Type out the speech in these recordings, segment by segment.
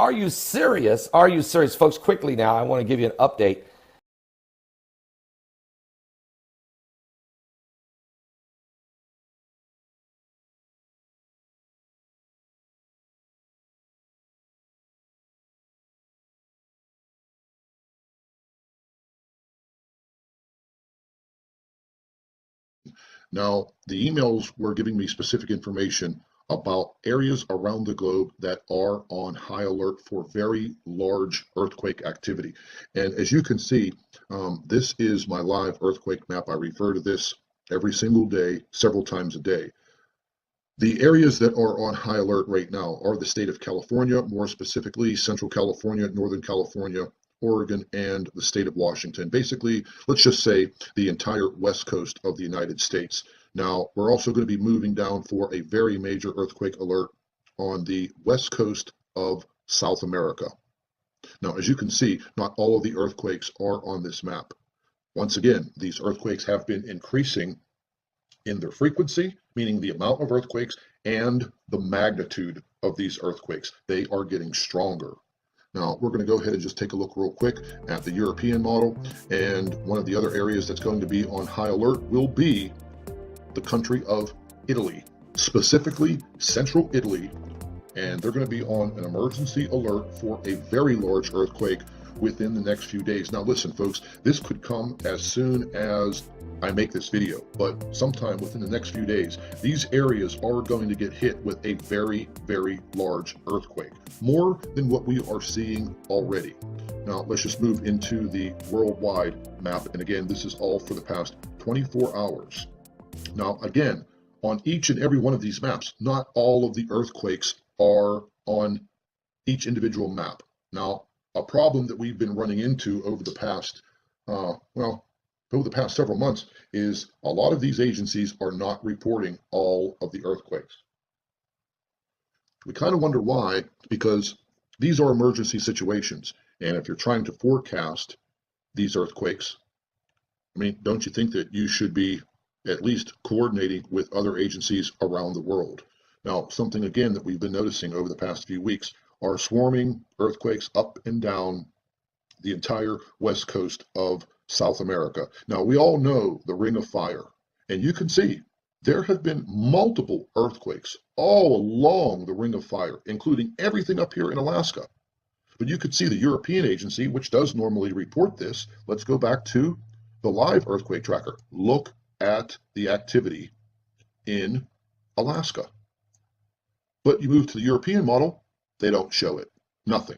Are you serious? Are you serious? Folks, quickly now, I want to give you an update. Now, the emails were giving me specific information about areas around the globe that are on high alert for very large earthquake activity. And as you can see, this is my live earthquake map. I refer to this every single day, several times a day. The areas that are on high alert right now are the state of California, more specifically Central California, Northern California, Oregon, and the state of Washington. Basically, let's just say the entire west coast of the United States. Now, we're also going to be moving down for a very major earthquake alert on the west coast of South America. Now, as you can see, not all of the earthquakes are on this map. Once again, these earthquakes have been increasing in their frequency, meaning the amount of earthquakes, and the magnitude of these earthquakes. They are getting stronger. Now, we're going to go ahead and just take a look real quick at the European model. And one of the other areas that's going to be on high alert will be the country of Italy, specifically central Italy. And they're going to be on an emergency alert for a very large earthquake within the next few days. Now, listen, folks, this could come as soon as I make this video, but sometime within the next few days, these areas are going to get hit with a very, very large earthquake, more than what we are seeing already. Now, let's just move into the worldwide map. And again, this is all for the past 24 hours. Now, again, on each and every one of these maps, not all of the earthquakes are on each individual map. Now, a problem that we've been running into over the past, several months is a lot of these agencies are not reporting all of the earthquakes. We kind of wonder why, because these are emergency situations. And if you're trying to forecast these earthquakes, I mean, don't you think that you should be at least coordinating with other agencies around the world? Now, something again that we've been noticing over the past few weeks are swarming earthquakes up and down the entire west coast of South America. Now, we all know the Ring of Fire, and you can see there have been multiple earthquakes all along the Ring of Fire, including everything up here in Alaska. But you could see the European agency, which does normally report this. Let's go back to the live earthquake tracker. Look at the activity in Alaska. But you move to the European model, they don't show it. Nothing.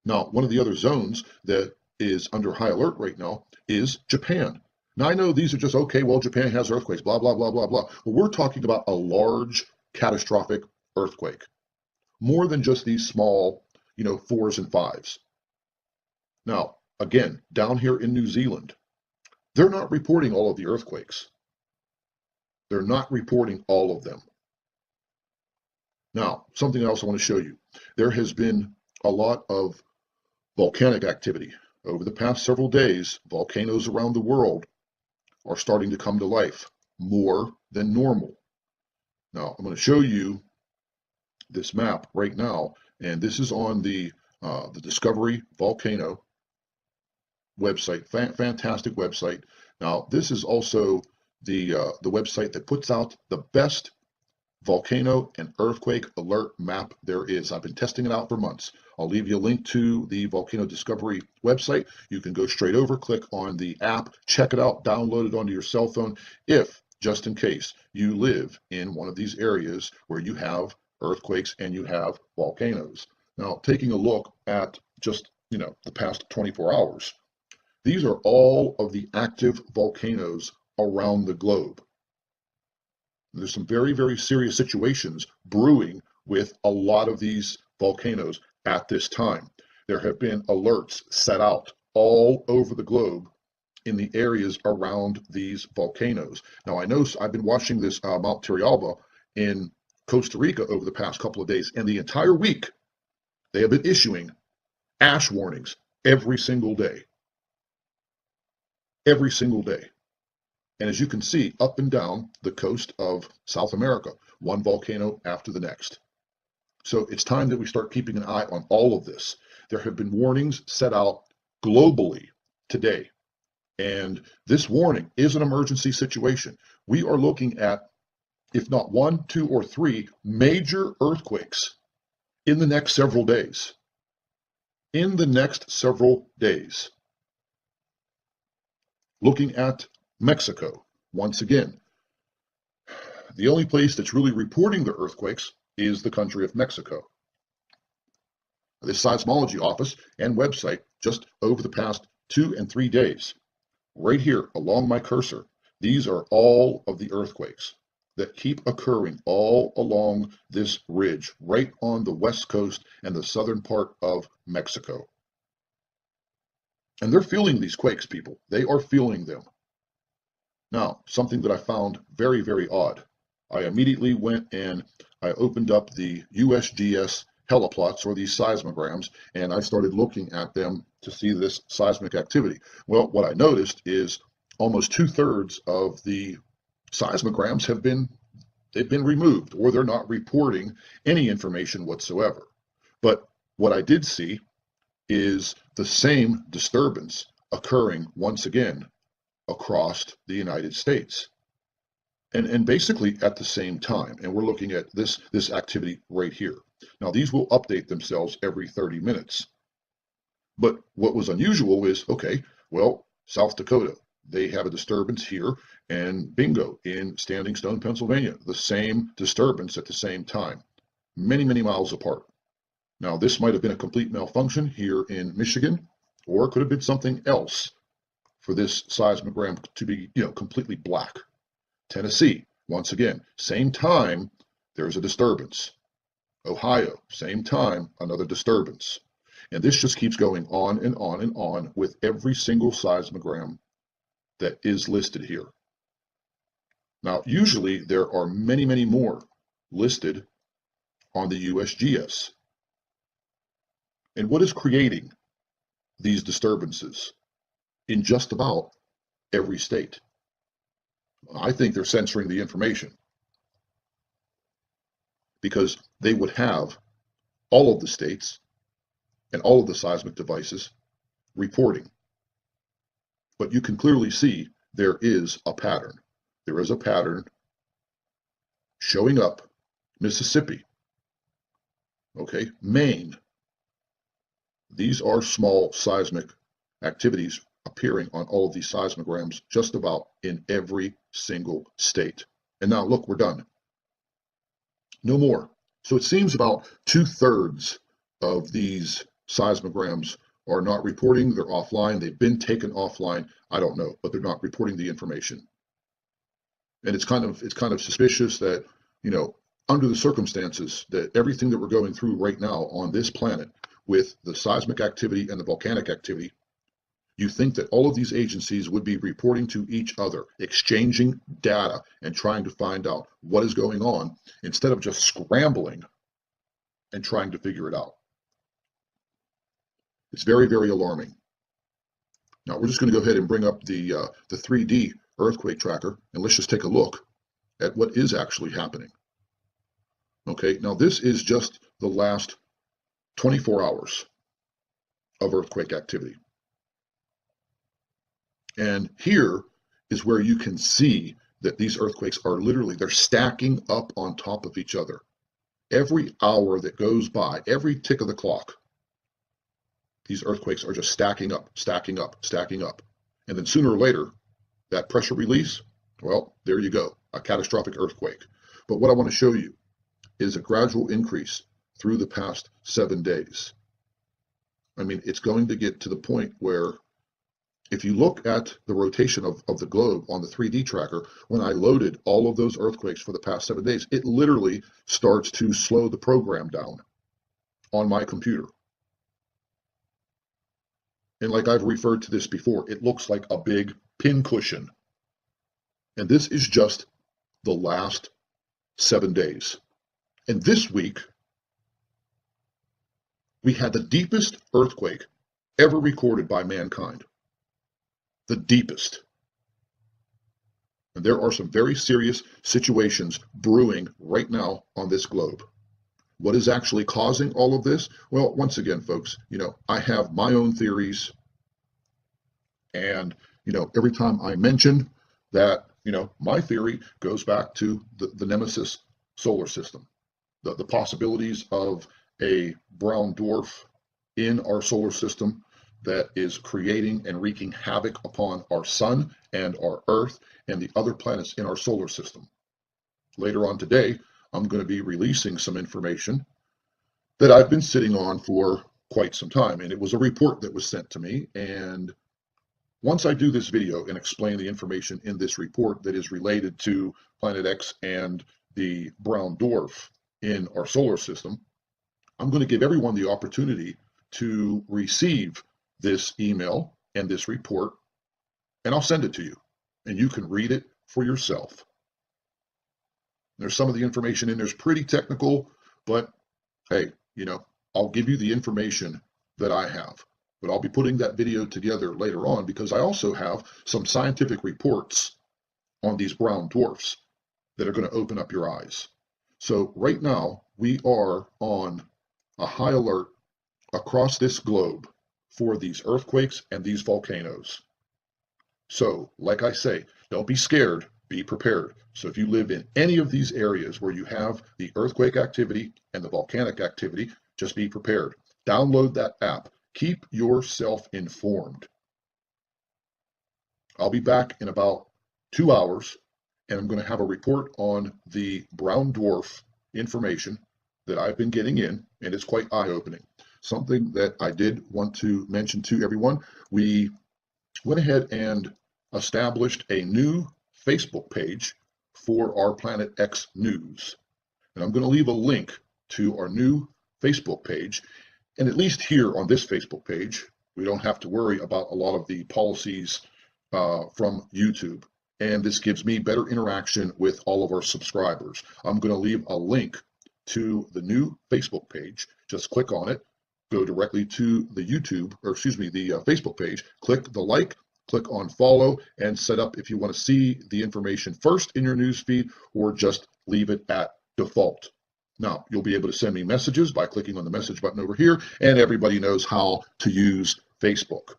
Now, one of the other zones that is under high alert right now is Japan. Now, I know these are just, okay, well, Japan has earthquakes, blah, blah, blah, blah, blah. Well, we're talking about a large catastrophic earthquake. More than just these small, 4s and 5s. Now, again, down here in New Zealand, they're not reporting all of the earthquakes. They're not reporting all of them. Now, something else I want to show you. There has been a lot of volcanic activity. Over the past several days, volcanoes around the world are starting to come to life more than normal. Now, I'm going to show you this map right now, and this is on the Discovery Volcano website. Fantastic website. Now, this is also the website that puts out the best volcano and earthquake alert map there is. I've been testing it out for months. I'll leave you a link to the Volcano Discovery website. You can go straight over, click on the app, check it out, download it onto your cell phone, if, just in case, you live in one of these areas where you have earthquakes and you have volcanoes. Now, taking a look at just, the past 24 hours, these are all of the active volcanoes around the globe. There's some very, very serious situations brewing with a lot of these volcanoes at this time. There have been alerts set out all over the globe in the areas around these volcanoes. Now, I know I've been watching this Mount Turrialba in Costa Rica over the past couple of days, and the entire week they have been issuing ash warnings every single day. Every single day. And as you can see, up and down the coast of South America, one volcano after the next. So it's time that we start keeping an eye on all of this. There have been warnings set out globally today, and this warning is an emergency situation. We are looking at, if not one, two, or three major earthquakes in the next several days. In the next several days. Looking at Mexico, once again, the only place that's really reporting the earthquakes is the country of Mexico. The seismology office and website, just over the past 2 and 3 days, right here along my cursor, these are all of the earthquakes that keep occurring all along this ridge, right on the west coast and the southern part of Mexico. And they're feeling these quakes, people. They are feeling them. Now, something that I found very, very odd. I immediately went and I opened up the USGS heliplots, or these seismograms, and I started looking at them to see this seismic activity. Well, what I noticed is almost 2/3 of the seismograms they've been removed, or they're not reporting any information whatsoever. But what I did see is the same disturbance occurring once again across the United States. And basically at the same time. And we're looking at this activity right here. Now, these will update themselves every 30 minutes. But what was unusual is, okay, well, South Dakota, they have a disturbance here, and bingo, in Standing Stone, Pennsylvania, the same disturbance at the same time, many, many miles apart. Now, this might have been a complete malfunction here in Michigan, or it could have been something else for this seismogram to be, completely black. Tennessee, once again, same time, there's a disturbance. Ohio, same time, another disturbance. And this just keeps going on and on and on with every single seismogram that is listed here. Now, usually there are many, many more listed on the USGS. And what is creating these disturbances in just about every state? I think they're censoring the information, because they would have all of the states and all of the seismic devices reporting. But you can clearly see there is a pattern. There is a pattern showing up. Mississippi, okay, Maine. These are small seismic activities appearing on all of these seismograms just about in every single state. And now look, we're done. No more. So it seems about 2/3 of these seismograms are not reporting. They're offline. They've been taken offline. I don't know, but they're not reporting the information. And it's kind of suspicious that, under the circumstances, that everything that we're going through right now on this planet with the seismic activity and the volcanic activity, you think that all of these agencies would be reporting to each other, exchanging data and trying to find out what is going on, instead of just scrambling and trying to figure it out. It's very, very alarming. Now, we're just going to go ahead and bring up the 3D earthquake tracker, and let's just take a look at what is actually happening. Okay, now this is just the last 24 hours of earthquake activity. And here is where you can see that these earthquakes are they're stacking up on top of each other. Every hour that goes by, every tick of the clock, these earthquakes are just stacking up, stacking up, stacking up. And then sooner or later, that pressure release, well, there you go, a catastrophic earthquake. But what I want to show you is a gradual increase through the past 7 days. I mean, it's going to get to the point where, if you look at the rotation of the globe on the 3D tracker, when I loaded all of those earthquakes for the past 7 days, it literally starts to slow the program down on my computer. And like I've referred to this before, it looks like a big pincushion. And this is just the last 7 days. And this week, we had the deepest earthquake ever recorded by mankind. The deepest. And there are some very serious situations brewing right now on this globe. What is actually causing all of this? Well, once again, folks, I have my own theories, and every time I mention that, my theory goes back to the Nemesis solar system, the possibilities of a brown dwarf in our solar system that is creating and wreaking havoc upon our sun and our Earth and the other planets in our solar system. Later on today, I'm going to be releasing some information that I've been sitting on for quite some time. And it was a report that was sent to me. And once I do this video and explain the information in this report that is related to Planet X and the brown dwarf in our solar system, I'm going to give everyone the opportunity to receive this email and this report, and I'll send it to you, and you can read it for yourself. There's some of the information in there's pretty technical, but hey, I'll give you the information that I have. But I'll be putting that video together later on because I also have some scientific reports on these brown dwarfs that are going to open up your eyes. So right now, we are on a high alert across this globe for these earthquakes and these volcanoes. So, like I say, don't be scared, be prepared. So if you live in any of these areas where you have the earthquake activity and the volcanic activity, just be prepared. Download that app. Keep yourself informed. I'll be back in about 2 hours, and I'm going to have a report on the brown dwarf information that I've been getting in, and it's quite eye-opening. Something that I did want to mention to everyone, we went ahead and established a new Facebook page for our Planet X news. And I'm going to leave a link to our new Facebook page. And at least here on this Facebook page, we don't have to worry about a lot of the policies from YouTube. And this gives me better interaction with all of our subscribers. I'm going to leave a link to the new Facebook page. Just click on it, go directly to the the Facebook page, click the like, click on follow, and set up if you want to see the information first in your news feed or just leave it at default. Now, you'll be able to send me messages by clicking on the message button over here, and everybody knows how to use Facebook.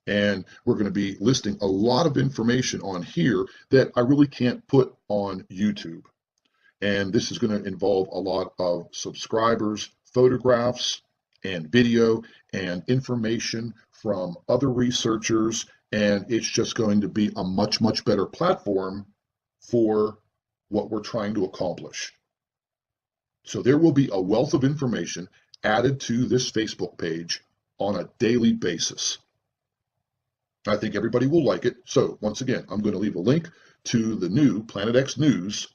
And we're going to be listing a lot of information on here that I really can't put on YouTube. And this is going to involve a lot of subscribers, photographs, and video, and information from other researchers. And it's just going to be a much, much better platform for what we're trying to accomplish. So there will be a wealth of information added to this Facebook page on a daily basis. I think everybody will like it. So once again, I'm going to leave a link to the new Planet X News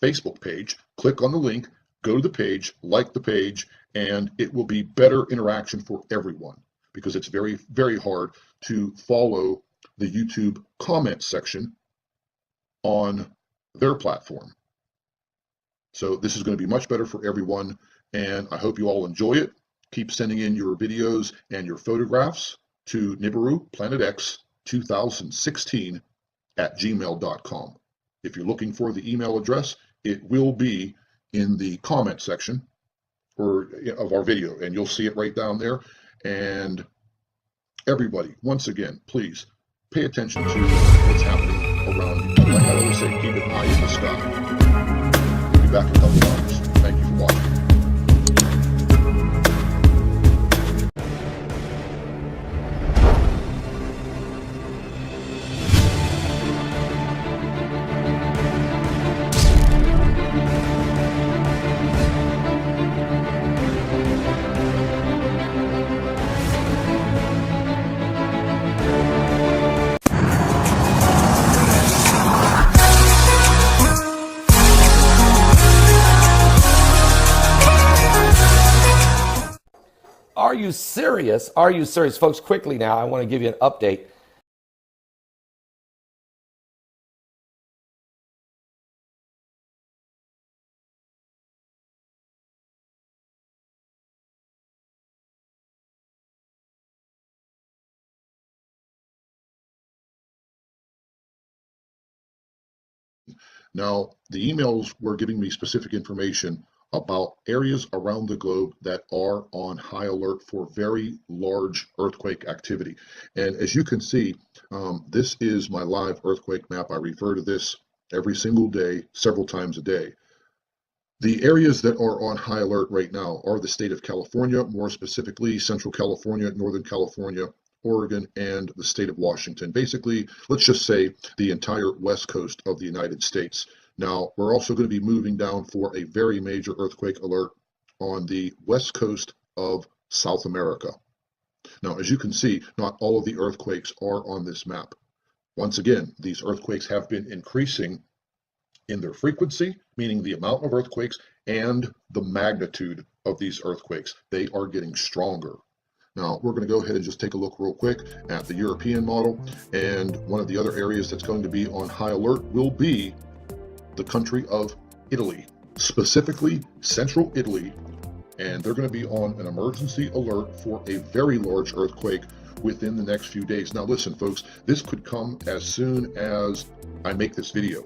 Facebook page. Click on the link, go to the page, like the page, and it will be better interaction for everyone because it's very, very hard to follow the YouTube comment section on their platform. So this is going to be much better for everyone, and I hope you all enjoy it. Keep sending in your videos and your photographs to Nibiru Planet X 2016 at gmail.com. If you're looking for the email address, it will be in the comment section of our video, and you'll see it right down there. And everybody, once again, please pay attention to what's happening around you. Like I always say, keep an eye in the sky. We'll be back in a couple hours. Thank you for watching. Are you serious? Are you serious? Folks, quickly now, I want to give you an update. Now, the emails were giving me specific information about areas around the globe that are on high alert for very large earthquake activity. And as you can see, this is my live earthquake map. I refer to this every single day, several times a day. The areas that are on high alert right now are the state of California, more specifically Central California, Northern California, Oregon, and the state of Washington. Basically, let's just say the entire west coast of the United States. Now, we're also going to be moving down for a very major earthquake alert on the west coast of South America. Now, as you can see, not all of the earthquakes are on this map. Once again, these earthquakes have been increasing in their frequency, meaning the amount of earthquakes, and the magnitude of these earthquakes. They are getting stronger. Now, we're going to go ahead and just take a look real quick at the European model, and one of the other areas that's going to be on high alert will be the country of Italy, specifically central Italy, and they're going to be on an emergency alert for a very large earthquake within the next few days. Now listen, folks, this could come as soon as I make this video.